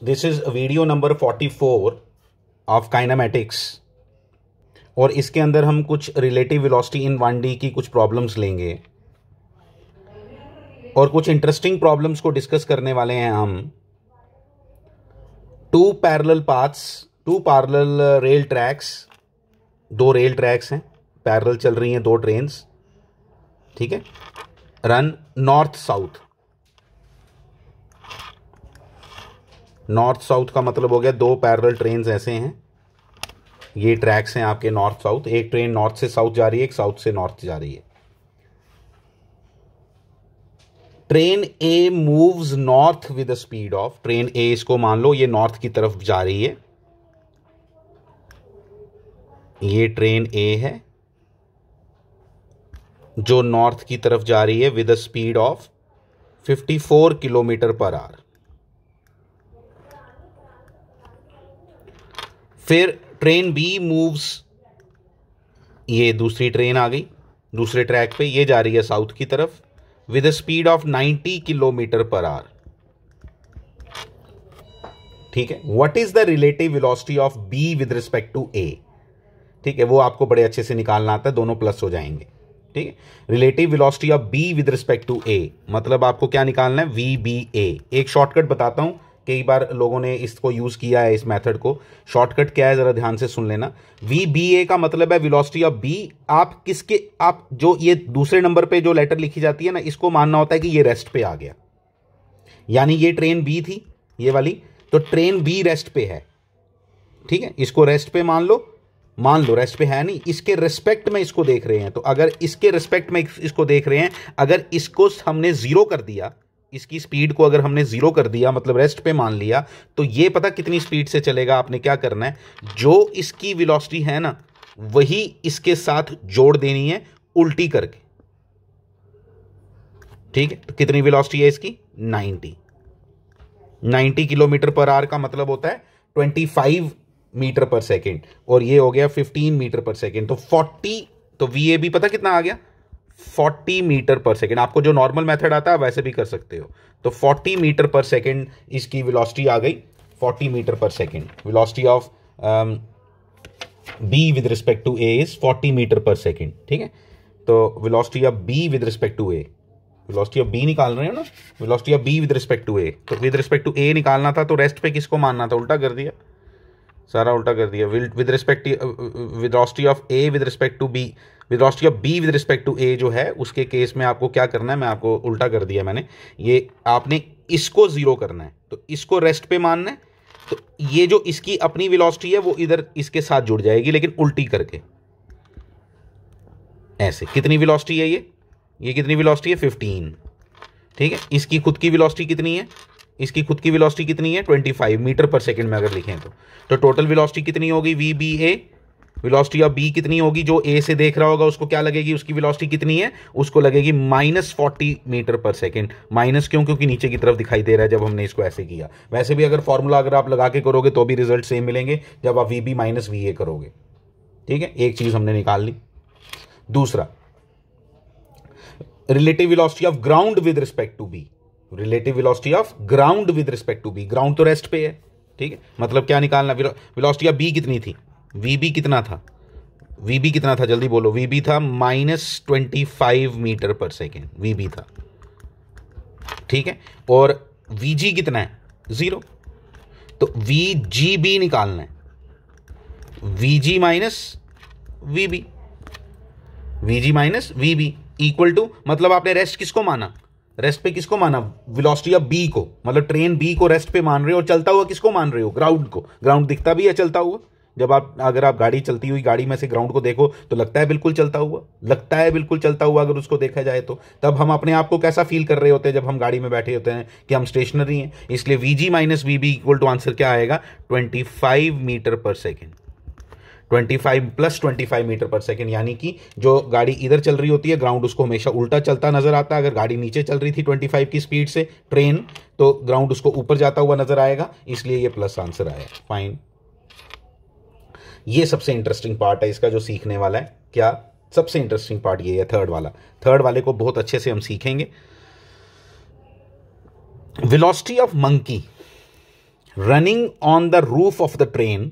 This is video number 44 of kinematics और इसके अंदर हम कुछ रिलेटिव वेलोसिटी इन 1D की कुछ प्रॉब्लम्स लेंगे और कुछ इंटरेस्टिंग प्रॉब्लम्स को डिस्कस करने वाले हैं हम। टू पैरेलल रेल ट्रैक्स, दो रेल ट्रैक्स हैं, पैरेलल चल रही हैं दो ट्रेन्स, ठीक है, रन नॉर्थ साउथ का मतलब हो गया दो पैरेलल ट्रेन्स ऐसे हैं, ये ट्रैक्स हैं आपके नॉर्थ साउथ। एक ट्रेन नॉर्थ से साउथ जा रही है, एक साउथ से नॉर्थ जा रही है। Train A moves north with the speed of, train A इसको मान लो ये नॉर्थ की तरफ जा रही है, ये ट्रेन ए है जो नॉर्थ की तरफ जा रही है with the speed of 54 kilometre per our. फिर ट्रेन बी मूव्स, ये दूसरी ट्रेन आ गई दूसरे ट्रैक पे, ये जा रही है साउथ की तरफ with a speed of 90 kilometre per hour, ठीक है। What is the relative velocity of B with respect to A, ठीक है, वो आपको बड़े अच्छे से निकालना आता है, दोनों प्लस हो जाएंगे, ठीक है। Relative velocity of B with respect to A मतलब आपको क्या निकालना है, वी बी ए। एक शॉर्टकट बताता हूं, कई बार लोगों ने इसको यूज किया है, इस मेथड को। शॉर्टकट क्या है जरा ध्यान से सुन लेना। वी बी ए का मतलब है वेलोसिटी ऑफ बी। आप जो ये दूसरे नंबर पे जो लेटर लिखी जाती है ना, इसको मानना होता है कि ये रेस्ट पे आ गया, यानी ये ट्रेन बी थी ये वाली, तो ट्रेन बी रेस्ट पे है, ठीक है। इसको रेस्ट पे मान लो रेस्ट पे है नहीं, इसके रिस्पेक्ट में इसको देख रहे हैं, तो अगर इसके रिस्पेक्ट में इसको देख रहे हैं, अगर इसको हमने जीरो कर दिया, इसकी स्पीड को अगर हमने जीरो कर दिया मतलब रेस्ट पे मान लिया, तो ये पता कितनी स्पीड से चलेगा। आपने क्या करना है, जो इसकी वेलोसिटी है ना वही इसके साथ जोड़ देनी है उल्टी करके, ठीक है। तो कितनी वेलोसिटी है इसकी, 90 किलोमीटर पर आवर का मतलब होता है 25 मीटर पर सेकेंड, और ये हो गया 15 मीटर पर सेकेंड, तो 40, तो वी पता कितना आ गया, 40 मीटर पर सेकेंड। आपको जो नॉर्मल मेथड आता है वैसे भी कर सकते हो, तो 40 मीटर पर सेकेंड इसकी वेलोसिटी आ गई, 40 metre per second. Velocity of B with respect to A is 40 metre per second, ठीक है। तो velocity of B with respect to A, velocity of B निकाल रहे हो ना, velocity of B with respect to A, तो with respect to ए निकालना था, तो रेस्ट पे किसको मानना था, उल्टा कर दिया, सारा उल्टा कर दिया। With respect velocity of A with respect to B, velocity of B with respect to A जो है उसके केस में आपको क्या करना है, मैं आपको उल्टा कर दिया मैंने, ये आपने इसको जीरो करना है, तो इसको रेस्ट पे मानना है, तो ये जो इसकी अपनी वेलोसिटी है वो इधर इसके साथ जुड़ जाएगी, लेकिन उल्टी करके ऐसे। कितनी वेलोसिटी है ये कितनी वेलोसिटी है, 15, ठीक है। इसकी खुद की वेलोसिटी कितनी है, इसकी खुद की वेलोसिटी कितनी है, 25 मीटर पर सेकंड में अगर लिखें तो टोटल वेलोसिटी कितनी होगी, V B A. Velocity of B कितनी होगी, जो ए से देख रहा होगा उसको क्या लगेगी, उसकी वेलोसिटी कितनी है, उसको लगेगी -40 मीटर पर सेकंड। माइनस क्यों, क्योंकि नीचे की तरफ दिखाई दे रहा है जब हमने इसको ऐसे किया। वैसे भी अगर फॉर्मूला अगर आप लगा के करोगे तो भी रिजल्ट सेम मिलेंगे जब आप V B minus V A करोगे, ठीक है। एक चीज हमने निकाल ली। दूसरा, relative velocity of ground with respect to B, relative velocity of ground with respect to B, ground तो रेस्ट पे है, ठीक है। मतलब क्या निकालना, वेलोसिटी ऑफ बी कितनी थी, वीबी कितना था, जल्दी बोलो, वीबी था -25 मीटर पर सेकेंड, वीबी था, ठीक है। और वीजी कितना है, 0, तो वीजीबी निकालना है, VG minus VB, equal to, मतलब आपने रेस्ट किसको माना, रेस्ट पे किसको माना, वेलोसिटी ऑफ बी को, मतलब ट्रेन बी को रेस्ट पे मान रहे हो, और चलता हुआ किसको मान रहे हो, ग्राउंड को। ग्राउंड दिखता भी है चलता हुआ, जब अगर आप गाड़ी चलती हुई गाड़ी में से ग्राउंड को देखो तो लगता है बिल्कुल चलता हुआ, अगर उसको देखा जाए तो। तब हम अपने आप को कैसा फील कर रहे होते हैं जब हम गाड़ी में बैठे होते हैं कि हम स्टेशनरी हैं। इसलिए VG minus VB equal to answer क्या आएगा, 25 metre per second, 25 + 25 metre per second, यानी कि जो गाड़ी इधर चल रही होती है ग्राउंड उसको हमेशा उल्टा चलता नजर आता है। अगर गाड़ी नीचे चल रही थी 25 की स्पीड से ट्रेन, तो ग्राउंड उसको ऊपर जाता हुआ नजर आएगा, इसलिए ये प्लस आंसर आया। फाइन, ये सबसे इंटरेस्टिंग पार्ट है इसका जो सीखने वाला है। क्या सबसे इंटरेस्टिंग पार्ट ये है, थर्ड वाले को बहुत अच्छे से हम सीखेंगे। Velocity of monkey running on the roof of the train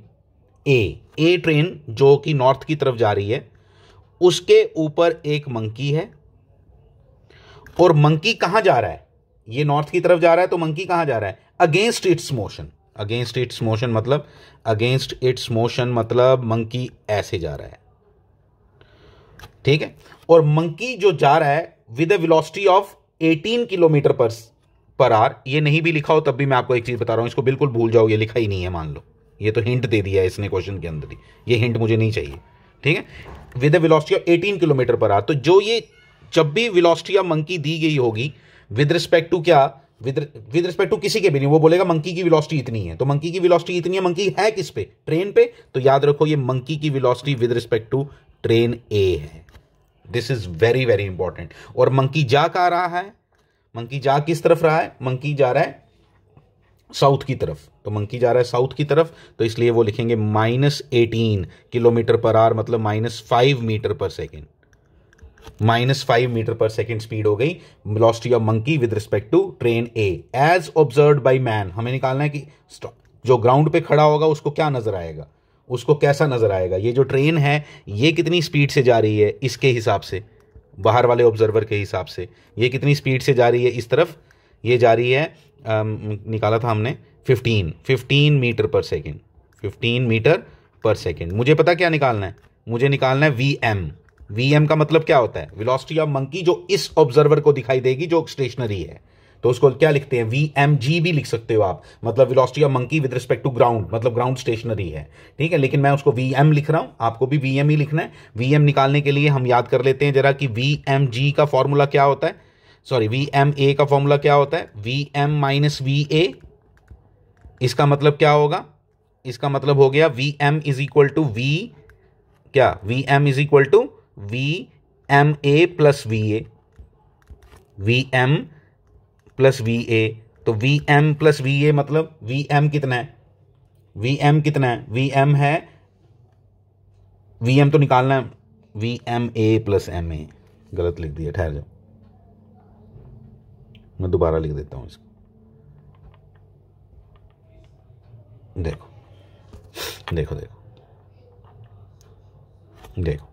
A train जो कि नॉर्थ की तरफ जा रही है, उसके ऊपर एक मंकी है और मंकी कहां जा रहा है? ये नॉर्थ की तरफ जा रहा है, तो मंकी कहां जा रहा है? Against it's motion. Against it's motion मतलब, अगेंस्ट इट्स मोशन मतलब मंकी ऐसे जा रहा है, ठीक है। और मंकी जो जा रहा है with a velocity of 18 kilometre per our, ये नहीं भी लिखा हो तब भी मैं आपको एक चीज बता रहा हूं, इसको बिल्कुल भूल जाओ, ये लिखा ही नहीं है मान लो, ये तो हिंट दे दिया है इसने क्वेश्चन के अंदर ही, ये हिंट मुझे नहीं चाहिए, ठीक है। With a velocity of 18 kilometre per our, तो जो ये जब भी वेलोसिटी ऑफ मंकी दी गई होगी विद रिस्पेक्ट टू क्या, विद रिस्पेक्ट टू किसी के भी नहीं, वो बोलेगा मंकी की वेलोसिटी इतनी है, तो मंकी की वेलोसिटी इतनी है, मंकी है किस पे? ट्रेन पे, तो याद रखो ये मंकी की velocity with respect to train A है। This is very very important. और मंकी जा कहां रहा है? मंकी जा किस तरफ रहा है? मंकी जा रहा है साउथ की तरफ, तो मंकी जा रहा है साउथ की तरफ, तो इसलिए वो लिखेंगे -18 किलोमीटर पर आवर, मतलब -5 metre per second. -5 metre per second speed हो गई velocity of monkey with respect to train A as observed by man. हमें निकालना है कि जो ग्राउंड पे खड़ा होगा उसको क्या नजर आएगा, उसको कैसा नजर आएगा, ये जो ट्रेन है ये कितनी स्पीड से जा रही है, इसके हिसाब से, बाहर वाले ऑब्जर्वर के हिसाब से ये कितनी स्पीड से जा रही है इस तरफ, ये जा रही है निकाला था हमने 15 metre per second, 15 metre per second. मुझे पता क्या निकालना है, मुझे निकालना है वीएम का मतलब क्या होता है? वेलोसिटी ऑफ मंकी जो इस ऑब्जर्वर को दिखाई देगी जो स्टेशनरी है, तो उसको क्या लिखते हैं? वीएमजी भी लिख सकते हो आप, मतलब velocity of monkey with respect to ground, मतलब ग्राउंड स्टेशनरी है, ठीक है। लेकिन मैं उसको वीएम लिख रहा हूं, आपको भी वीएम ही लिखना है। वीएम निकालने के लिए हम याद कर लेते हैं जरा कि वीएमजी का फॉर्मूला क्या होता है, सॉरी वीएमए का फॉर्मूला क्या होता है? VM minus VA. इसका मतलब क्या होगा? इसका मतलब हो गया VM is equal to V क्या, VM is equal to V M A plus V A, V M plus V A. तो V M plus V A मतलब वी एम कितना है? वी एम कितना है? वी एम है, V M तो निकालना है, V M A plus M A. गलत लिख दिया, ठहर जाओ, मैं दोबारा लिख देता हूं इसको। देखो देखो देखो देखो,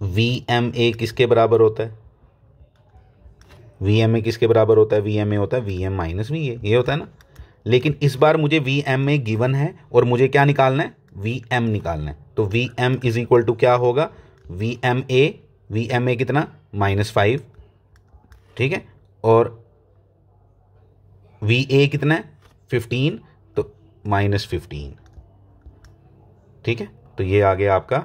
वी एम ए किसके बराबर होता है? वी एम ए किसके बराबर होता है? वी एम ए होता है V M minus V A, ये होता है ना। लेकिन इस बार मुझे वी एम ए गिवन है और मुझे क्या निकालना है? वी एम निकालना है। तो V M is equal to क्या होगा? वी एम ए कितना? -5, ठीक है। और वी ए कितना है? 15, तो -15, ठीक है। तो ये आ गया आपका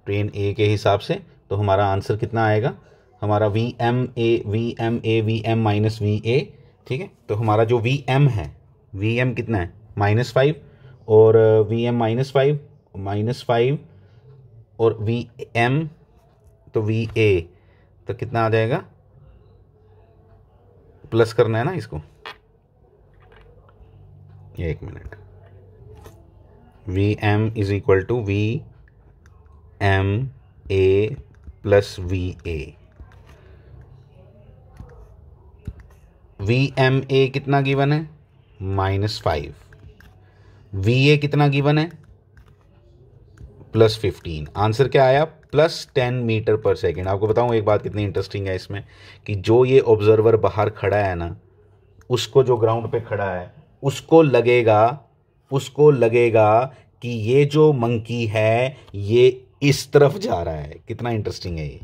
ट्रेन ए के हिसाब से। तो हमारा आंसर कितना आएगा? हमारा V M minus V A, ठीक है। तो हमारा जो वी एम है, वी एम कितना है? -5, और वी एम -5 और वी एम, तो वी ए तो कितना आ जाएगा? प्लस करना है ना इसको, एक minute. V M is equal to V M A plus V A. V M A कितना गिवन है? -5। वी ए कितना गिवन है? +15। आंसर क्या आया? +10 मीटर पर सेकेंड। आपको बताऊं एक बात कितनी इंटरेस्टिंग है इसमें, कि जो ये ऑब्जर्वर बाहर खड़ा है ना, उसको जो ग्राउंड पे खड़ा है उसको लगेगा कि ये जो मंकी है ये इस तरफ जा रहा है। कितना इंटरेस्टिंग है ये,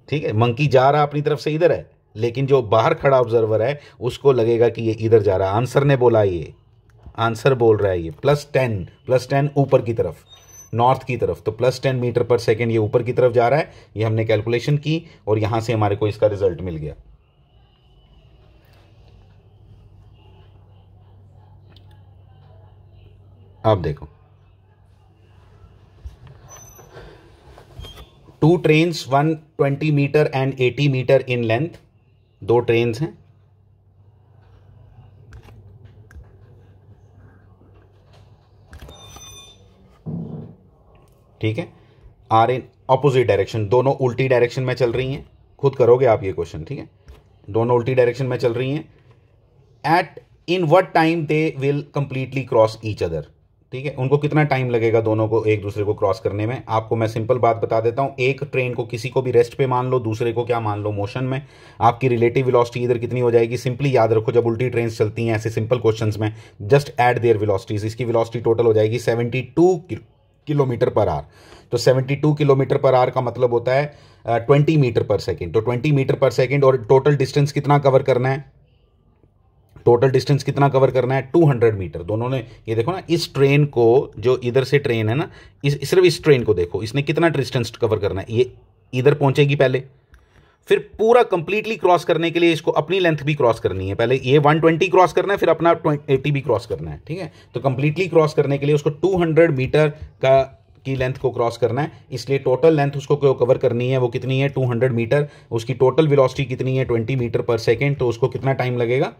ठीक है। मंकी जा रहा अपनी तरफ से इधर है, लेकिन जो बाहर खड़ा ऑब्जर्वर है उसको लगेगा कि ये इधर जा रहा है। आंसर ने बोला, ये आंसर बोल रहा है ये +10 ऊपर की तरफ, नॉर्थ की तरफ। तो +10 मीटर पर सेकेंड ये ऊपर की तरफ जा रहा है। ये हमने कैलकुलेशन की और यहां से हमारे को इसका रिजल्ट मिल गया। अब देखो, 2 trains 120 metre and 80 metre in length, 2 trains हैं। ठीक है, आर इन ऑपोजिट डायरेक्शन, दोनों उल्टी डायरेक्शन में चल रही हैं। खुद करोगे आप ये क्वेश्चन, ठीक है। दोनों उल्टी डायरेक्शन में चल रही हैं। At in what time they will completely cross each other. ठीक है, उनको कितना टाइम लगेगा दोनों को एक दूसरे को क्रॉस करने में। आपको मैं सिंपल बात बता देता हूं, एक ट्रेन को किसी को भी रेस्ट पे मान लो, दूसरे को क्या मान लो मोशन में, आपकी रिलेटिव वेलोसिटी इधर कितनी हो जाएगी। सिंपली याद रखो, जब उल्टी ट्रेन चलती हैं ऐसे सिंपल क्वेश्चंस में, जस्ट ऐड देयर वेलोसिटीज। इसकी वेलोसिटी टोटल हो जाएगी 72 किलोमीटर पर आवर। तो 72 किलोमीटर पर आवर का मतलब होता है 20 मीटर पर सेकेंड। तो 20 मीटर पर सेकेंड, और टोटल डिस्टेंस कितना कवर करना है, टोटल डिस्टेंस कितना कवर करना है 200 मीटर। दोनों ने, ये देखो ना, इस ट्रेन को, जो इधर से ट्रेन है ना, सिर्फ इस ट्रेन को देखो, इसने कितना डिस्टेंस कवर करना है। ये इधर पहुंचेगी पहले, फिर पूरा कंप्लीटली क्रॉस करने के लिए इसको अपनी लेंथ भी क्रॉस करनी है। पहले ये 120 क्रॉस करना है, फिर अपना 80 भी क्रॉस करना है। ठीक है, तो कंप्लीटली क्रॉस करने के लिए उसको 200 मीटर की लेंथ को क्रॉस करना है। इसलिए टोटल लेंथ उसको कवर करनी है, वो कितनी है 200 मीटर। उसकी टोटल वेलोसिटी कितनी है 20 मीटर पर सेकेंड। तो उसको कितना टाइम लगेगा,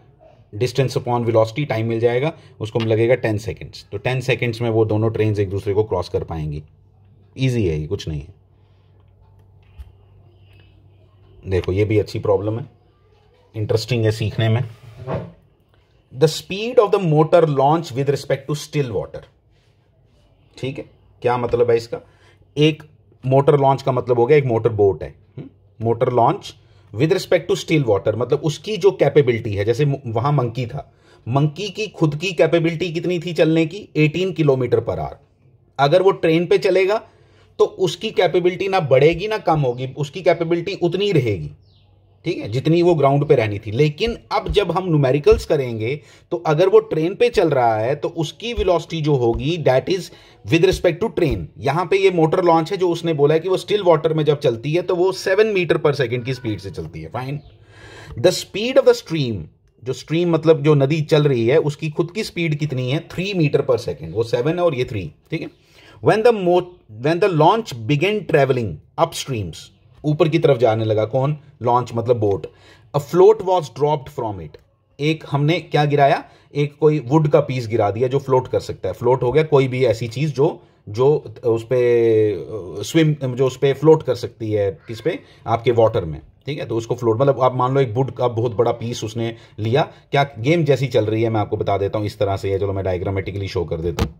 डिस्टेंस अपॉन वेलोसिटी टाइम मिल जाएगा, उसको लगेगा 10 सेकेंड्स। तो 10 सेकेंड्स में वो दोनों ट्रेन एक दूसरे को क्रॉस कर पाएंगी। ईजी है ये, कुछ नहीं है। देखो ये भी अच्छी प्रॉब्लम है, इंटरेस्टिंग है सीखने में। The speed of the motor launch with respect to still water. ठीक है, क्या मतलब है इसका। एक मोटर लॉन्च का मतलब हो गया, एक मोटर बोट है, motor launch with respect to still water, मतलब उसकी जो कैपेबिलिटी है, जैसे वहां मंकी था, मंकी की खुद की कैपेबिलिटी कितनी थी चलने की, 18 किलोमीटर पर आवर। अगर वो ट्रेन पे चलेगा तो उसकी कैपेबिलिटी ना बढ़ेगी ना कम होगी, उसकी कैपेबिलिटी उतनी रहेगी। ठीक है, जितनी वो ग्राउंड पे रहनी थी। लेकिन अब जब हम न्यूमेरिकल्स करेंगे तो अगर वो ट्रेन पे चल रहा है तो उसकी वेलोसिटी जो होगी that is with respect to train. यहां पे ये मोटर लॉन्च है, जो उसने बोला है कि वो स्टिल वाटर में जब चलती है तो वो 7 मीटर पर सेकेंड की स्पीड से चलती है। Fine. The speed of the stream, जो स्ट्रीम मतलब जो नदी चल रही है, उसकी खुद की स्पीड कितनी है 3 मीटर पर सेकेंड। वो 7 है और ये 3। ठीक है, when the launch began traveling upstreams, ऊपर की तरफ जाने लगा, कौन, लॉन्च मतलब boat, a float was dropped from it, एक हमने क्या गिराया, एक कोई वुड का पीस गिरा दिया जो फ्लोट कर सकता है। फ्लोट हो गया कोई भी ऐसी चीज जो उस पे स्विम, जो उस पे फ्लोट कर सकती है, किस पे, आपके वाटर में। ठीक है, तो उसको फ्लोट, मतलब आप मान लो एक वुड का बहुत बड़ा पीस उसने लिया। क्या गेम जैसी चल रही है, मैं आपको बता देता हूं इस तरह से है। चलो मैं डायग्रामेटिकली शो कर देता हूं।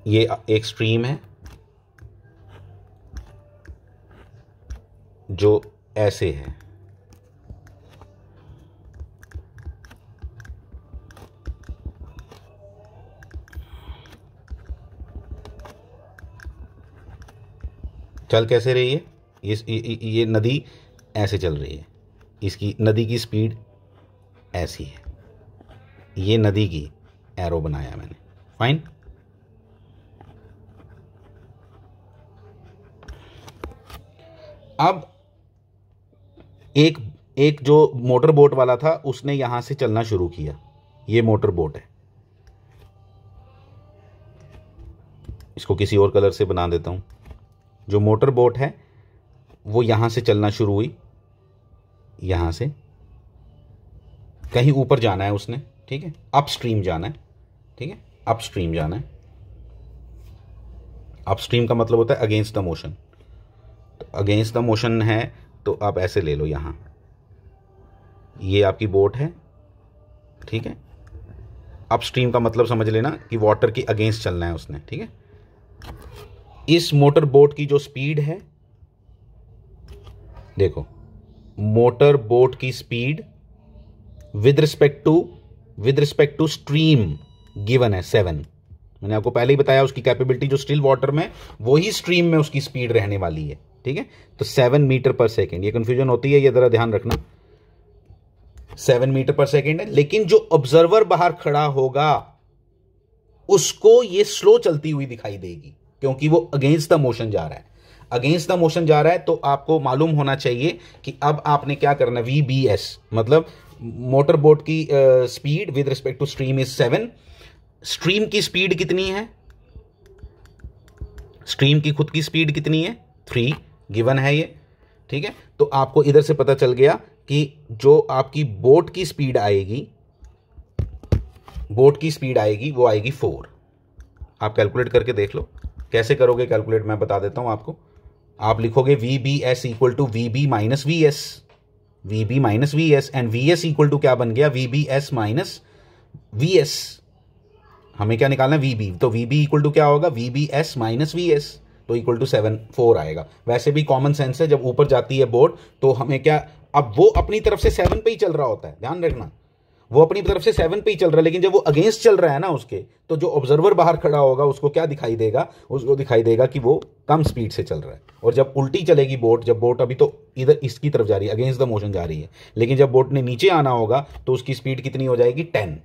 ये एक स्ट्रीम है जो ऐसे है, चल कैसे रही है, ये नदी ऐसे चल रही है, इसकी नदी की स्पीड ऐसी है, ये नदी की एरो बनाया मैंने। फाइन। अब एक जो मोटर बोट वाला था उसने यहां से चलना शुरू किया। ये मोटर बोट है, इसको किसी और कलर से बना देता हूं। जो मोटर बोट है वो यहां से चलना शुरू हुई, यहां से कहीं ऊपर जाना है उसने। ठीक है, अपस्ट्रीम जाना है। ठीक है, अपस्ट्रीम जाना है। अपस्ट्रीम का मतलब होता है अगेंस्ट द मोशन। तो अगेंस्ट द मोशन है तो आप ऐसे ले लो, यहां ये आपकी बोट है। ठीक है, अपस्ट्रीम का मतलब समझ लेना कि वाटर की अगेंस्ट चलना है उसने। ठीक है, इस मोटर बोट की जो स्पीड है, देखो मोटर बोट की speed with respect to stream given है 7। मैंने आपको पहले ही बताया उसकी कैपेबिलिटी जो स्टिल वाटर में, वही स्ट्रीम में उसकी स्पीड रहने वाली है। ठीक है, तो 7 मीटर पर सेकेंड। ये कंफ्यूजन होती है, ये जरा ध्यान रखना, 7 मीटर पर सेकेंड है। लेकिन जो ऑब्जर्वर बाहर खड़ा होगा उसको ये स्लो चलती हुई दिखाई देगी, क्योंकि वो अगेंस्ट द मोशन जा रहा है। अगेंस्ट द मोशन जा रहा है तो आपको मालूम होना चाहिए कि अब आपने क्या करना है, VBS मतलब मोटर बोट की speed with respect to stream is 7। Stream की स्पीड कितनी है, स्ट्रीम की खुद की स्पीड कितनी है 3 गिवन है ये। ठीक है, तो आपको इधर से पता चल गया कि जो आपकी बोट की स्पीड आएगी, वो आएगी 4। आप कैलकुलेट करके देख लो, कैसे करोगे कैलकुलेट मैं बता देता हूं आपको। आप लिखोगे VBS equal to VB minus VS। V B minus V S, and V S equal to क्या बन गया, V B S minus V S. हमें क्या निकालना है, वी बी, तो वी बी इक्वल टू क्या होगा, V B S minus V S, तो इक्वल टू 7 4 आएगा। वैसे भी कॉमन सेंस है, जब ऊपर जाती है बोट तो हमें क्या, अब वो अपनी तरफ से 7 पे ही चल रहा होता है, ध्यान रखना, वो अपनी तरफ से 7 पे ही चल रहा है, लेकिन जब वो अगेंस्ट चल रहा है ना उसके, तो जो ऑब्जर्वर बाहर खड़ा होगा उसको क्या दिखाई देगा, उसको दिखाई देगा कि वो कम स्पीड से चल रहा है। और जब उल्टी चलेगी बोट, जब बोट अभी तो इधर इसकी तरफ जा रही है, अगेंस्ट द मोशन जा रही है, लेकिन जब बोट ने नीचे आना होगा तो उसकी स्पीड कितनी हो जाएगी, 10।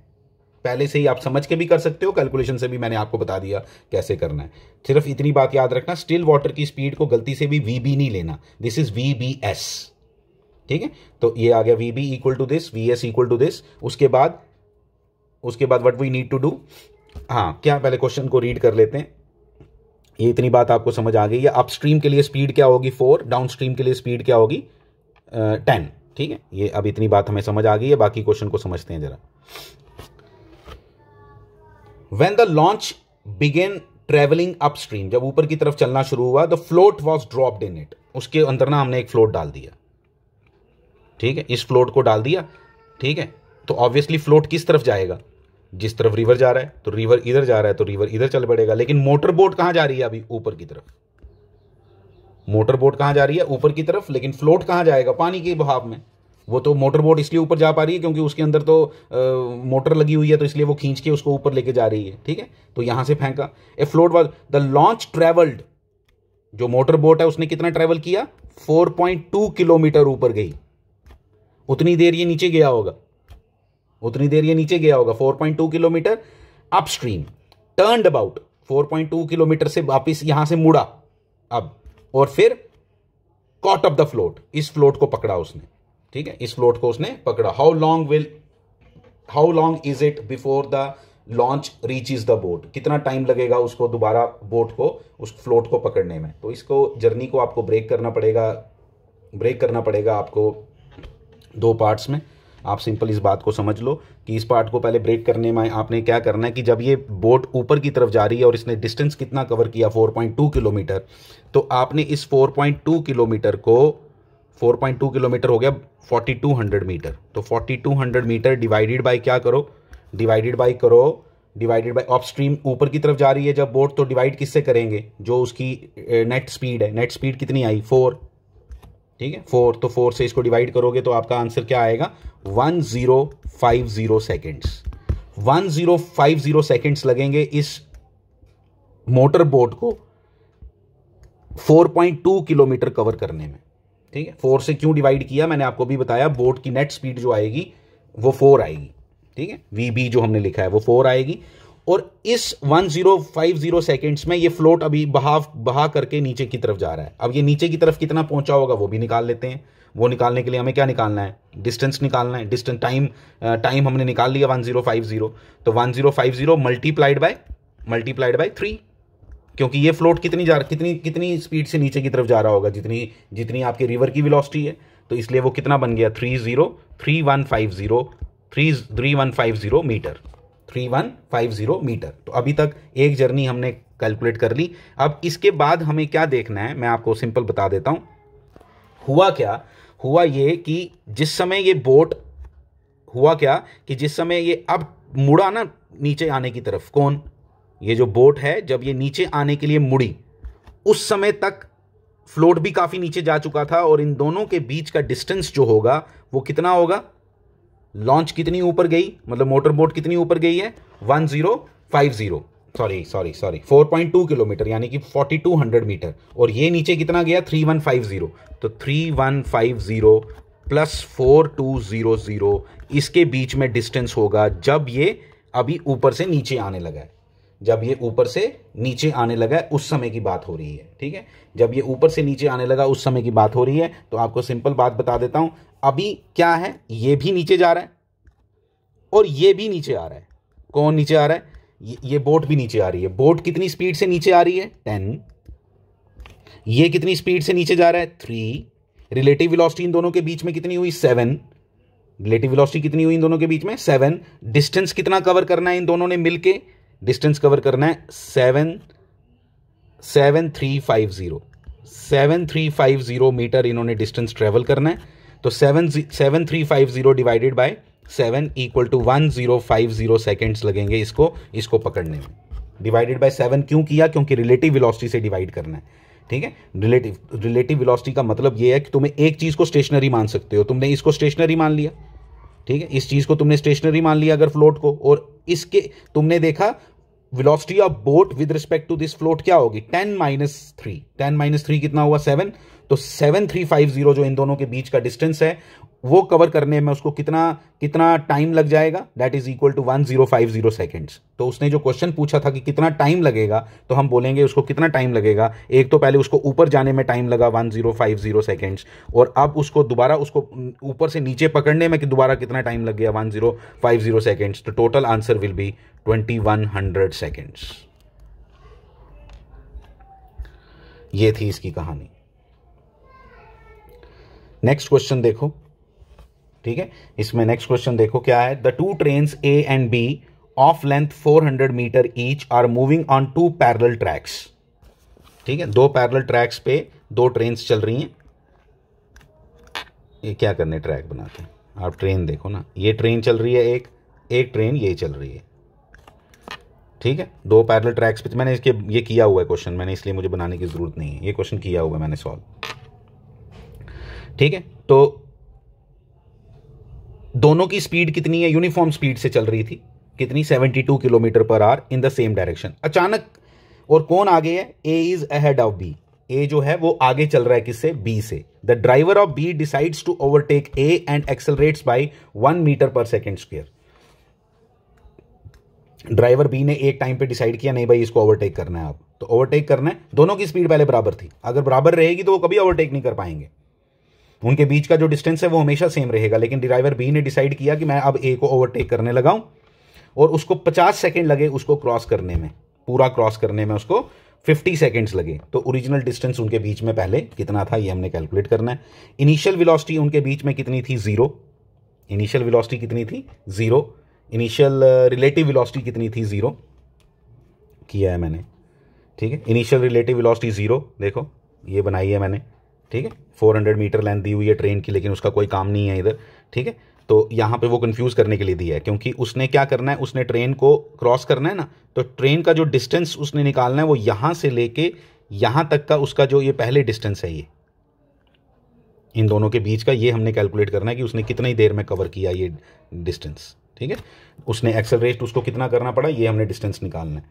पहले से ही आप समझ के भी कर सकते हो, कैलकुलेशन से भी मैंने आपको बता दिया कैसे करना है। सिर्फ इतनी बात याद रखना, स्टिल वाटर की स्पीड को गलती से भी वी बी नहीं लेना, this is V B S, ठीक है। तो ये आ गया V B equal to this, V S equal to this. उसके बाद what we need to do, हाँ क्या, पहले क्वेश्चन को रीड कर लेते हैं। ये इतनी बात आपको समझ आ गई है। अपस्ट्रीम के लिए स्पीड क्या होगी 4, डाउनस्ट्रीम के लिए स्पीड क्या होगी 10, ठीक है। ये अब इतनी बात हमें समझ आ गई है, बाकी क्वेश्चन को समझते हैं जरा। When the launch began traveling upstream, जब ऊपर की तरफ चलना शुरू हुआ, the float was dropped in it, उसके अंदर ना हमने एक फ्लोट डाल दिया, ठीक है, इस फ्लोट को डाल दिया, ठीक है। तो ऑब्वियसली फ्लोट किस तरफ जाएगा, जिस तरफ रिवर जा रहा है, तो रिवर इधर जा रहा है तो रिवर इधर चल पड़ेगा। लेकिन मोटर बोट कहां जा रही है, अभी ऊपर की तरफ, मोटर बोट कहां जा रही है, ऊपर की तरफ, लेकिन फ्लोट कहां जाएगा, पानी के बहाव में। वो तो मोटर बोट इसलिए ऊपर जा पा रही है क्योंकि उसके अंदर तो मोटर लगी हुई है, तो इसलिए वो खींच के उसको ऊपर लेके जा रही है, ठीक है। तो यहां से फेंका, a float was the launch travelled, जो मोटर बोट है उसने कितना ट्रेवल किया, 4.2 किलोमीटर ऊपर गई, उतनी देर ये नीचे गया होगा, उतनी देर ये नीचे गया होगा, 4.2 kilometre upstream, turned about 4.2 kilometre से वापिस यहां से मुड़ा अब, और फिर कॉट ऑफ द फ्लोट, इस फ्लोट को पकड़ा उसने, ठीक है, इस फ्लोट को उसने पकड़ा। How long is it before the launch reaches the boat, कितना टाइम लगेगा उसको दोबारा बोट को, उस फ्लोट को पकड़ने में। तो इसको जर्नी को आपको ब्रेक करना पड़ेगा आपको 2 पार्ट्स में। आप सिंपल इस बात को समझ लो कि इस पार्ट को पहले ब्रेक करने में आपने क्या करना है कि जब ये बोट ऊपर की तरफ जा रही है और इसने डिस्टेंस कितना कवर किया 4.2 किलोमीटर, तो आपने इस 4.2 किलोमीटर को, 4.2 किलोमीटर हो गया 4200 मीटर, तो 4200 मीटर डिवाइडेड बाय क्या करो, डिवाइडेड बाय अपस्ट्रीम ऊपर की तरफ जा रही है जब बोट, तो डिवाइड किससे करेंगे, जो उसकी नेट स्पीड है, नेट स्पीड कितनी आई 4, ठीक है 4, तो 4 से इसको डिवाइड करोगे तो आपका आंसर क्या आएगा 1050 सेकेंड्स। 1050 सेकेंड्स लगेंगे इस मोटर बोट को 4.2 किलोमीटर कवर करने में, ठीक है। 4 से क्यों डिवाइड किया मैंने आपको भी बताया, बोट की नेट स्पीड जो आएगी वो 4 आएगी, ठीक है, वी बी जो हमने लिखा है वो 4 आएगी। और इस 1050 सेकेंड्स में ये फ्लोट अभी बहा करके नीचे की तरफ जा रहा है। अब ये नीचे की तरफ कितना पहुंचा होगा वो भी निकाल लेते हैं। वो निकालने के लिए हमें क्या निकालना है, डिस्टेंस निकालना है, डिस्टेंस टाइम हमने निकाल लिया 1050, तो 1050 मल्टीप्लाइड बाय 3, क्योंकि ये फ्लोट कितनी स्पीड से नीचे की तरफ जा रहा होगा, जितनी आपके रिवर की वेलोसिटी है, तो इसलिए वो कितना बन गया 3150 मीटर, 3150 मीटर। तो अभी तक एक जर्नी हमने कैलकुलेट कर ली। अब इसके बाद हमें क्या देखना है, मैं आपको सिंपल बता देता हूं। हुआ ये कि जिस समय ये अब मुड़ा ना नीचे आने की तरफ, कौन, ये जो बोट है, जब ये नीचे आने के लिए मुड़ी, उस समय तक फ्लोट भी काफी नीचे जा चुका था, और इन दोनों के बीच का डिस्टेंस जो होगा वो कितना होगा, लॉन्च कितनी ऊपर गई, मतलब मोटर बोट कितनी ऊपर गई है 4.2 किलोमीटर, यानी कि 4200 मीटर, और ये नीचे कितना गया 3150, तो 3150 प्लस 4200, इसके बीच में डिस्टेंस होगा जब ये अभी ऊपर से नीचे आने लगा है। जब ये ऊपर से नीचे आने लगा है उस समय की बात हो रही है, ठीक है। जब ये ऊपर से नीचे आने लगा उस समय की बात हो रही है। तो आपको सिंपल बात बता देता हूं, अभी क्या है, ये भी नीचे जा रहा है और ये भी नीचे आ रहा है। कौन नीचे आ रहा है, ये बोट भी नीचे आ रही है। बोट कितनी स्पीड से नीचे आ रही है 10, ये कितनी स्पीड से नीचे जा रहा है 3, रिलेटिव वेलोसिटी इन दोनों के बीच में कितनी हुई 7, रिलेटिव वेलोसिटी कितनी हुई इन दोनों के बीच में 7, डिस्टेंस कितना कवर करना है इन दोनों ने मिलके, डिस्टेंस कवर करना है 7350 मीटर इन्होंने डिस्टेंस ट्रेवल करना है। तो 7350 divided by 7 equal to 1050 seconds लगेंगे इसको पकड़ने में। डिवाइडेड बाय 7 क्यों किया? क्योंकि रिलेटिव वेलोसिटी से डिवाइड करना है, ठीक है। रिलेटिव वेलोसिटी का मतलब ये है कि तुम्हें एक चीज़ को स्टेशनरी मान सकते हो, तुमने इसको स्टेशनरी मान लिया, ठीक है, इस चीज़ को तुमने स्टेशनरी मान लिया अगर फ्लोट को, और इसके तुमने देखा velocity of boat with respect to this float क्या होगी? 10 - 3 कितना हुआ? 7। तो 7350 जो इन दोनों के बीच का डिस्टेंस है वो कवर करने में उसको कितना टाइम लग जाएगा? That is equal to 1050 seconds. तो उसने जो क्वेश्चन पूछा था कि कितना टाइम लगेगा, तो हम बोलेंगे उसको कितना टाइम लगेगा। एक तो पहले उसको ऊपर जाने में टाइम लगा 1050 सेकेंड्स, और अब उसको दोबारा उसको ऊपर से नीचे पकड़ने में कि दोबारा कितना टाइम लग गया? 1050 सेकेंड्स। तो total answer will be 2100 seconds. ये थी इसकी कहानी। नेक्स्ट क्वेश्चन देखो, ठीक है, इसमें नेक्स्ट क्वेश्चन देखो क्या है। The two trains A and B of length 400 metre each are moving on two parallel tracks, ठीक है, दो पैरेलल ट्रैक्स पे दो ट्रेन्स चल रही हैं। ये क्या करने ट्रैक बनाते हैं? आप ट्रेन देखो ना, ये ट्रेन चल रही है, एक ट्रेन ये चल रही है, ठीक है, दो पैरेलल ट्रैक्स पे। मैंने इसके ये किया हुआ है क्वेश्चन, मैंने इसलिए मुझे बनाने की जरूरत नहीं है, ये क्वेश्चन किया हुआ है मैंने सॉल्व, ठीक है। तो दोनों की स्पीड कितनी है? यूनिफॉर्म स्पीड से चल रही थी, कितनी? 72 kilometre per our in the same direction. अचानक, और कौन आगे है? ए इज अहेड ऑफ बी। ए जो है वो आगे चल रहा है किससे? बी से। The driver of B decides to overtake A and accelerates by 1 metre per second square. Driver B ने एक टाइम पे डिसाइड किया नहीं भाई इसको ओवरटेक करना है, आप तो ओवरटेक करना है। दोनों की स्पीड पहले बराबर थी, अगर बराबर रहेगी तो वो कभी ओवरटेक नहीं कर पाएंगे, उनके बीच का जो डिस्टेंस है वो हमेशा सेम रहेगा। लेकिन ड्राइवर बी ने डिसाइड किया कि मैं अब ए को ओवरटेक करने लगाऊं, और उसको 50 सेकेंड लगे उसको क्रॉस करने में, पूरा क्रॉस करने में उसको 50 सेकेंड्स लगे। तो ओरिजिनल डिस्टेंस उनके बीच में पहले कितना था ये हमने कैलकुलेट करना है। इनिशियल वेलोसिटी उनके बीच में कितनी थी? 0। इनिशियल वेलोसिटी कितनी थी? 0। इनिशियल रिलेटिव वेलोसिटी कितनी थी? 0 किया है मैंने, ठीक है। इनिशियल रिलेटिव वेलोसिटी 0, देखो ये बनाई है मैंने, ठीक है। 400 मीटर लेंथ दी हुई है ट्रेन की, लेकिन उसका कोई काम नहीं है इधर, ठीक है। तो यहाँ पे वो कंफ्यूज करने के लिए दिया है, क्योंकि उसने क्या करना है, उसने ट्रेन को क्रॉस करना है ना, तो ट्रेन का जो डिस्टेंस उसने निकालना है वो यहाँ से लेके यहाँ तक का उसका जो ये पहले डिस्टेंस है, ये इन दोनों के बीच का, ये हमने कैलकुलेट करना है कि उसने कितनी देर में कवर किया ये डिस्टेंस, ठीक है। उसने एक्सेलरेट उसको कितना करना पड़ा, ये हमने डिस्टेंस निकालना है,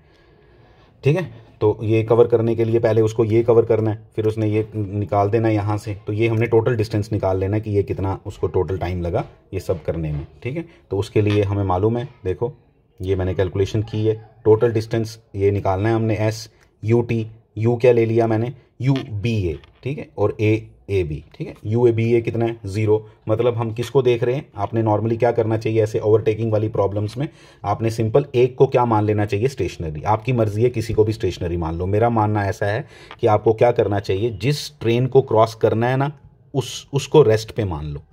ठीक है। तो ये कवर करने के लिए पहले उसको ये कवर करना है, फिर उसने ये निकाल देना है यहाँ से, तो ये हमने टोटल डिस्टेंस निकाल लेना है कि ये कितना उसको टोटल टाइम लगा ये सब करने में, ठीक है। तो उसके लिए हमें मालूम है, देखो ये मैंने कैलकुलेशन की है, टोटल डिस्टेंस ये निकालना है हमने, एस यू टी, यू क्या ले लिया मैंने? यू बी ए, ठीक है, और ए बी, ठीक है। यू ए बी ए कितना है? 0। मतलब हम किसको देख रहे हैं? आपने नॉर्मली क्या करना चाहिए ऐसे ओवरटेकिंग वाली प्रॉब्लम्स में, आपने सिंपल एक को क्या मान लेना चाहिए? स्टेशनरी। आपकी मर्जी है, किसी को भी स्टेशनरी मान लो। मेरा मानना ऐसा है कि आपको क्या करना चाहिए, जिस ट्रेन को क्रॉस करना है ना उसको रेस्ट पे मान लो।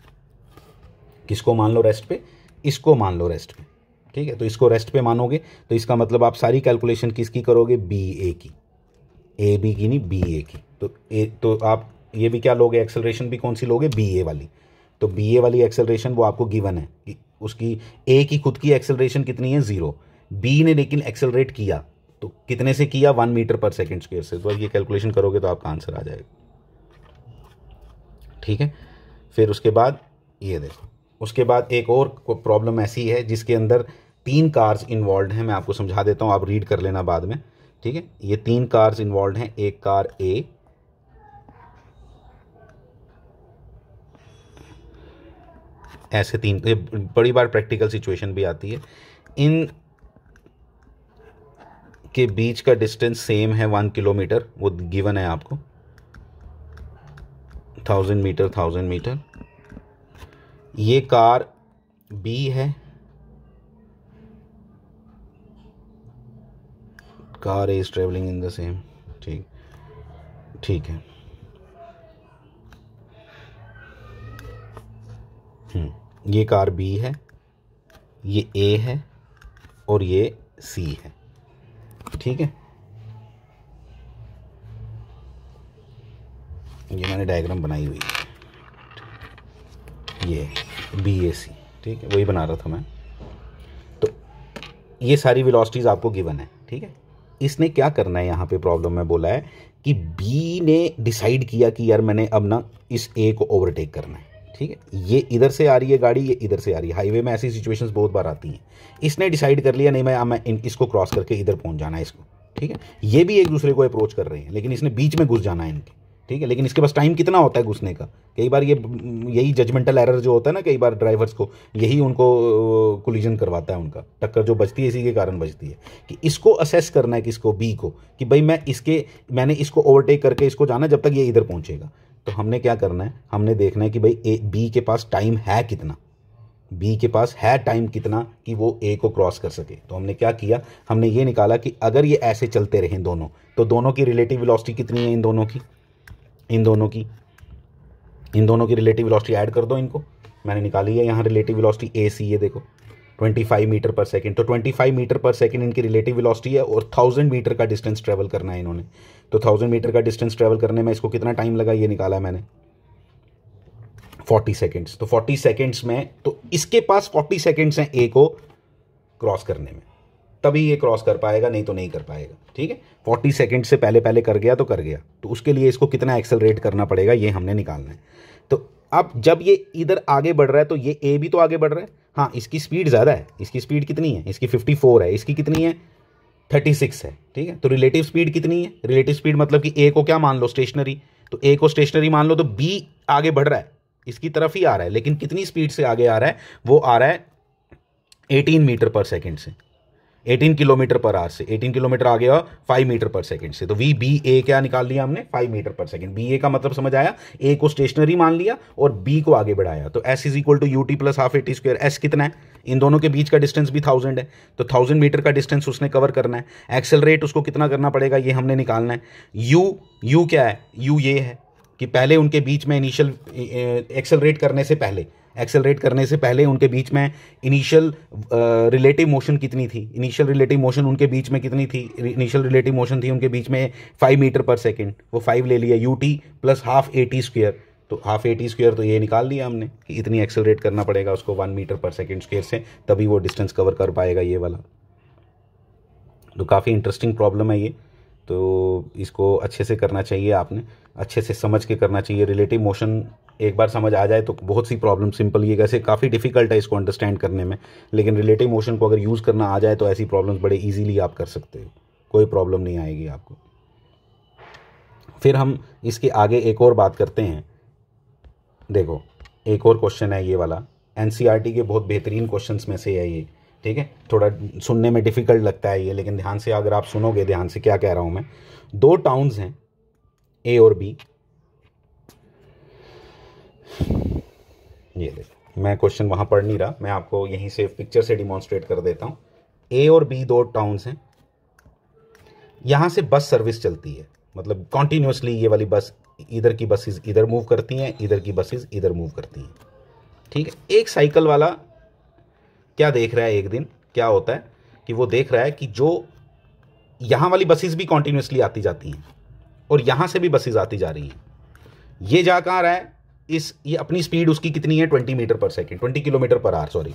किसको मान लो रेस्ट पे? इसको मान लो रेस्ट पे, ठीक है। तो इसको रेस्ट पे मानोगे तो इसका मतलब आप सारी कैलकुलेशन किसकी करोगे? बी ए की, ए बी की नहीं, बी ए की। तो आप ये भी क्या लोगे? एक्सेलरेशन भी कौन सी लोगे? बी ए वाली। तो बी ए वाली एक्सेलरेशन वो आपको गिवन है कि उसकी ए की खुद की एक्सेलरेशन कितनी है? 0। बी ने लेकिन एक्सेलरेट किया, तो कितने से किया? 1 मीटर पर सेकेंड स्क्वायर से। तो ये कैलकुलेशन करोगे तो आपका आंसर आ जाएगा, ठीक है। फिर उसके बाद ये देखो, उसके बाद एक और प्रॉब्लम ऐसी है जिसके अंदर 3 कार्स इन्वॉल्व हैं। मैं आपको समझा देता हूँ, आप रीड कर लेना बाद में, ठीक है। ये 3 कार्स इन्वॉल्व हैं। एक कार ए, ऐसे 3, बड़ी बार प्रैक्टिकल सिचुएशन भी आती है। इन के बीच का डिस्टेंस सेम है 1 किलोमीटर, वो गिवन है आपको, 1000 मीटर 1000 मीटर। ये कार बी है, car is travelling in the same, ठीक है। ये कार बी है, ये ए है और ये सी है, ठीक है। ये मैंने डायग्राम बनाई हुई है, ये BAC, ठीक है, वही बना रहा था मैं। तो ये सारी वेलोसिटीज़ आपको गिवन है, ठीक है। इसने क्या करना है यहाँ पे प्रॉब्लम में बोला है कि B ने डिसाइड किया कि यार मैंने अब ना इस A को ओवरटेक करना है, ठीक है। ये इधर से आ रही है गाड़ी, ये इधर से आ रही है। हाईवे में ऐसी सिचुएशंस बहुत बार आती हैं। इसने डिसाइड कर लिया नहीं मैं इसको क्रॉस करके इधर पहुंच जाना है इसको, ठीक है। ये भी एक दूसरे को अप्रोच कर रहे हैं, लेकिन इसने बीच में घुस जाना है इनके, ठीक है। लेकिन इसके पास टाइम कितना होता है घुसने का? कई बार यही जजमेंटल एरर जो होता है ना, कई बार ड्राइवर्स को यही उनको कोलिजन करवाता है। उनका टक्कर जो बचती है इसी के कारण बचती है कि इसको असेस करना है किसको, B को, कि भाई मैंने इसको ओवरटेक करके इसको जाना जब तक ये इधर पहुंचेगा। तो हमने क्या करना है, हमने देखना है कि भाई B के पास टाइम है कितना, B के पास है टाइम कितना कि वो A को क्रॉस कर सके। तो हमने क्या किया, हमने ये निकाला कि अगर ये ऐसे चलते रहे दोनों, तो दोनों की रिलेटिव वेलोसिटी कितनी है, इन दोनों की रिलेटिव वेलोसिटी ऐड कर दो इनको। मैंने निकाली है यहाँ रिलेटिव वेलोसिटी AC, ये देखो 25 मीटर पर सेकेंड। तो 25 मीटर पर सेकेंड इनकी रिलेटिव वेलोसिटी है और 1000 मीटर का डिस्टेंस ट्रेवल करना है इन्होंने। तो 1000 मीटर का डिस्टेंस ट्रेवल करने में इसको कितना टाइम लगा, ये निकाला है मैंने 40 सेकेंड्स। तो 40 सेकेंड्स में, तो इसके पास 40 सेकेंड्स हैं A को क्रॉस करने में, तभी ये क्रॉस कर पाएगा, नहीं तो नहीं कर पाएगा, ठीक है। 40 सेकेंड से पहले कर गया तो कर गया। तो उसके लिए इसको कितना एक्सेलरेट करना पड़ेगा ये हमने निकालना है। तो अब जब ये इधर आगे बढ़ रहा है तो ये A भी तो आगे बढ़ रहा है। हाँ, इसकी स्पीड ज़्यादा है। इसकी स्पीड कितनी है, इसकी 54 है, इसकी कितनी है 36 है, ठीक है। तो रिलेटिव स्पीड कितनी है, रिलेटिव स्पीड मतलब कि A को क्या मान लो, स्टेशनरी। तो A को स्टेशनरी मान लो, तो B आगे बढ़ रहा है, इसकी तरफ ही आ रहा है, लेकिन कितनी स्पीड से आगे आ रहा है, वो आ रहा है 18 मीटर पर सेकेंड से, 18 किलोमीटर पर आवर से। 18 किलोमीटर आ गया 5 मीटर पर सेकंड से। तो VBA क्या निकाल लिया हमने, 5 मीटर पर सेकंड। BA का मतलब समझ आया, A को स्टेशनरी मान लिया और B को आगे बढ़ाया। तो S is equal to UT plus half AT square. S कितना है, इन दोनों के बीच का डिस्टेंस भी 1000 है, तो 1000 मीटर का डिस्टेंस उसने कवर करना है। एक्सेलरेट उसको कितना करना पड़ेगा ये हमने निकालना है। U क्या है, U ये है कि पहले उनके बीच में इनिशियल एक्सेलरेट करने से पहले उनके बीच में इनिशियल रिलेटिव मोशन कितनी थी। इनिशियल रिलेटिव मोशन उनके बीच में कितनी थी, इनिशियल रिलेटिव मोशन थी उनके बीच में 5 मीटर पर सेकेंड। वो 5 ले लिया, UT plus half AT square. तो हाफ AT स्क्वायर तो ये निकाल लिया हमने कि इतनी एक्सेलरेट करना पड़ेगा उसको 1 मीटर पर सेकेंड स्क्वायर से, तभी वो डिस्टेंस कवर कर पाएगा ये वाला। तो काफ़ी इंटरेस्टिंग प्रॉब्लम है ये, तो इसको अच्छे से करना चाहिए, आपने अच्छे से समझ के करना चाहिए। रिलेटिव मोशन एक बार समझ आ जाए तो बहुत सी प्रॉब्लम सिंपल, ये कैसे काफ़ी डिफिकल्ट है इसको अंडरस्टैंड करने में, लेकिन रिलेटिव मोशन को अगर यूज़ करना आ जाए तो ऐसी प्रॉब्लम्स बड़े इजीली आप कर सकते हो, कोई प्रॉब्लम नहीं आएगी आपको। फिर हम इसके आगे एक और बात करते हैं। देखो एक और क्वेश्चन है ये वाला, NCERT के बहुत बेहतरीन क्वेश्चंस में से है ये, ठीक है। थोड़ा सुनने में डिफ़िकल्ट लगता है ये, लेकिन ध्यान से अगर आप सुनोगे ध्यान से क्या कह रहा हूँ मैं। 2 टाउन्स हैं A और B। ये देखो, मैं क्वेश्चन वहाँ पढ़ नहीं रहा, मैं आपको यहीं से पिक्चर से डिमॉन्स्ट्रेट कर देता हूँ। A और B 2 टाउन्स हैं, यहाँ से बस सर्विस चलती है, मतलब कॉन्टीन्यूसली ये वाली बस, इधर की बसेस इधर मूव करती हैं, इधर की बसेस इधर मूव करती हैं, ठीक है। एक साइकिल वाला क्या देख रहा है, एक दिन क्या होता है कि वो देख रहा है कि जो यहाँ वाली बसेस भी कॉन्टीन्यूसली आती जाती हैं और यहाँ से भी बसेस आती जा रही हैं। ये जा कहाँ रहा है, ये अपनी स्पीड उसकी कितनी है 20 metre per second, 20 kilometre per our, sorry.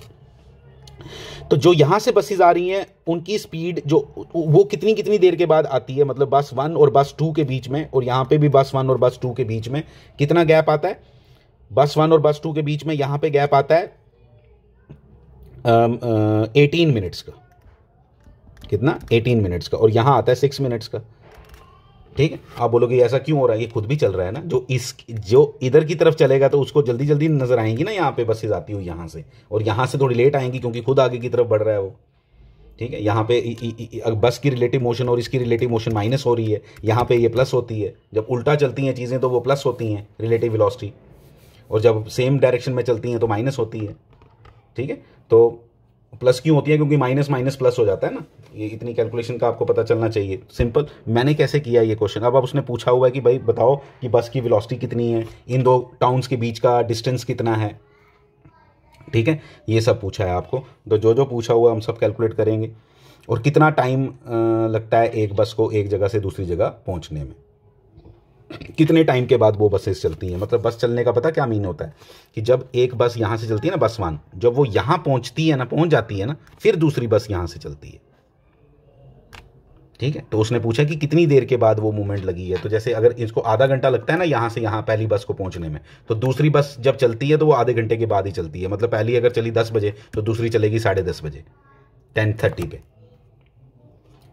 तो जो यहाँ से बसेस आ रही हैं उनकी स्पीड जो वो कितनी देर के बाद आती है, मतलब बस 1 और बस 2 के बीच में, और यहाँ पे भी बस 1 और बस 2 के बीच में कितना गैप आता है, बस 1 और बस 2 के बीच में यहाँ पे गैप आता है 18 मिनट्स का। कितना, 18 मिनट्स का, और यहाँ आता है 6 मिनट्स का, ठीक है। आप बोलोगे ऐसा क्यों हो रहा है, ये खुद भी चल रहा है ना। जो इधर की तरफ चलेगा तो उसको जल्दी जल्दी नजर आएंगी ना यहाँ पे बसेज आती हुई यहाँ से, और यहाँ से थोड़ी लेट आएंगी क्योंकि खुद आगे की तरफ बढ़ रहा है वो, ठीक है। यहाँ पे बस की रिलेटिव मोशन और इसकी रिलेटिव मोशन माइनस हो रही है, यहाँ पे ये प्लस होती है। जब उल्टा चलती हैं चीज़ें तो वो प्लस होती हैं रिलेटिव वेलोसिटी, और जब सेम डायरेक्शन में चलती हैं तो माइनस होती है, ठीक है। तो प्लस क्यों होती है, क्योंकि माइनस माइनस प्लस हो जाता है ना। ये इतनी कैलकुलेशन का आपको पता चलना चाहिए। सिंपल, मैंने कैसे किया ये क्वेश्चन। अब उसने पूछा हुआ है कि भाई बताओ कि बस की वेलोसिटी कितनी है, इन 2 टाउन्स के बीच का डिस्टेंस कितना है, ठीक है। ये सब पूछा है आपको, तो जो पूछा हुआ हम सब कैलकुलेट करेंगे। और कितना टाइम लगता है एक बस को एक जगह से दूसरी जगह पहुंचने में। कितने टाइम के बाद वो बसेस चलती हैं। मतलब बस चलने का पता क्या मीन होता है कि जब एक बस यहाँ से चलती है ना, बस 1, जब वो यहाँ पहुँचती है ना, पहुँच जाती है ना, फिर दूसरी बस यहाँ से चलती है। ठीक है, तो उसने पूछा कि कितनी देर के बाद वो मूवमेंट लगी है। तो जैसे अगर इसको आधा घंटा लगता है ना यहाँ से यहाँ पहली बस को पहुँचने में, तो दूसरी बस जब चलती है तो वो आधे घंटे के बाद ही चलती है। मतलब पहली अगर चली 10 बजे तो दूसरी चलेगी 10:30 बजे, 10:30 पे।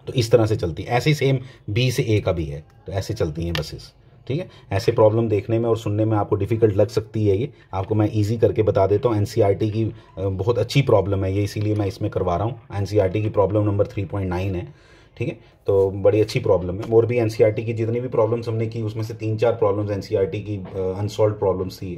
तो इस तरह से चलती है। ऐसे ही सेम बी से ए का भी है, तो ऐसे चलती हैं बसेस। ठीक है, ऐसे प्रॉब्लम देखने में और सुनने में आपको डिफ़िकल्ट लग सकती है, ये आपको मैं इजी करके बता देता हूँ। एनसीईआरटी की बहुत अच्छी प्रॉब्लम है ये, इसीलिए मैं इसमें करवा रहा हूँ। एनसीईआरटी की प्रॉब्लम नंबर 3.9 है। ठीक है, तो बड़ी अच्छी प्रॉब्लम है। और भी एनसीईआरटी की जितनी भी प्रॉब्लम्स हमने की उसमें से 3-4 प्रॉब्लम्स एनसीईआरटी की अनसॉल्व प्रॉब्लम्स थी।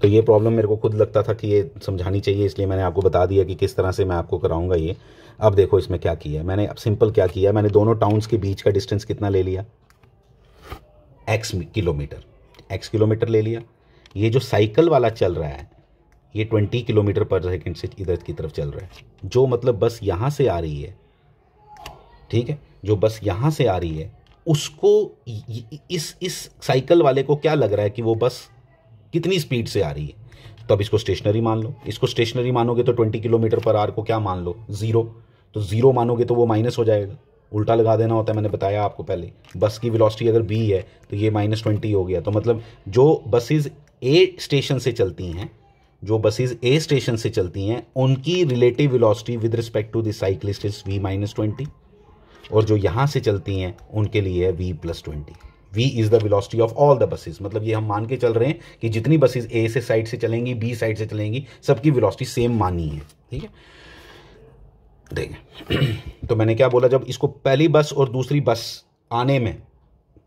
तो ये प्रॉब्लम मेरे को खुद लगता था कि ये समझानी चाहिए, इसलिए मैंने आपको बता दिया कि किस तरह से मैं आपको कराऊंगा ये। अब देखो इसमें क्या किया है मैंने। अब सिंपल क्या किया है मैंने, दोनों टाउन्स के बीच का डिस्टेंस कितना ले लिया, x किलोमीटर ले लिया। ये जो साइकिल वाला चल रहा है ये 20 किलोमीटर पर सेकेंड से इधर की तरफ चल रहा है। जो मतलब बस यहाँ से आ रही है, ठीक है, जो बस यहाँ से आ रही है उसको इस साइकिल वाले को क्या लग रहा है कि वो बस कितनी स्पीड से आ रही है। तो अब इसको स्टेशनरी मान लो। इसको स्टेशनरी मानोगे तो 20 किलोमीटर पर आवर को क्या मान लो, 0। तो 0 मानोगे तो वो माइनस हो जाएगा, उल्टा लगा देना होता है, मैंने बताया आपको पहले। बस की वेलोसिटी अगर b है तो ये -20 हो गया। तो मतलब जो बसेज ए स्टेशन से चलती हैं, जो बसेज ए स्टेशन से चलती हैं उनकी relative velocity with respect to the cyclist is v-20, और जो यहाँ से चलती हैं उनके लिए है v+20। v is the velocity of all the buses. मतलब ये हम मान के चल रहे हैं कि जितनी बसेस ए से साइड से चलेंगी, बी साइड से चलेंगी, सबकी वेलोसिटी सेम मानी है। ठीक है, देखें तो मैंने क्या बोला, जब इसको पहली बस और दूसरी बस आने में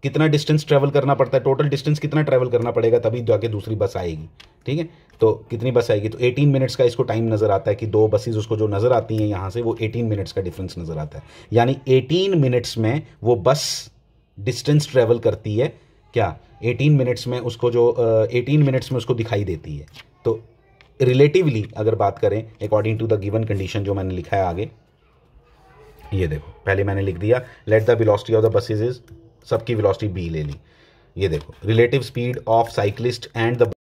कितना डिस्टेंस ट्रेवल करना पड़ता है, टोटल डिस्टेंस कितना ट्रेवल करना पड़ेगा तभी जाके दूसरी बस आएगी। ठीक है, तो कितनी बस आएगी, तो 18 मिनट्स का इसको टाइम नज़र आता है कि दो बसेस उसको जो नज़र आती हैं यहाँ से, वो 18 मिनट्स का डिफरेंस नज़र आता है। यानी 18 मिनट्स में वो बस डिस्टेंस ट्रेवल करती है। क्या 18 मिनट्स में उसको जो 18 मिनट्स में उसको दिखाई देती है। तो रिलेटिवली अगर बात करें according to the given condition जो मैंने लिखा है आगे, ये देखो पहले मैंने लिख दिया let the velocity of the buses is, सबकी वेलोसिटी b ले ली। ये देखो relative speed of cyclist and the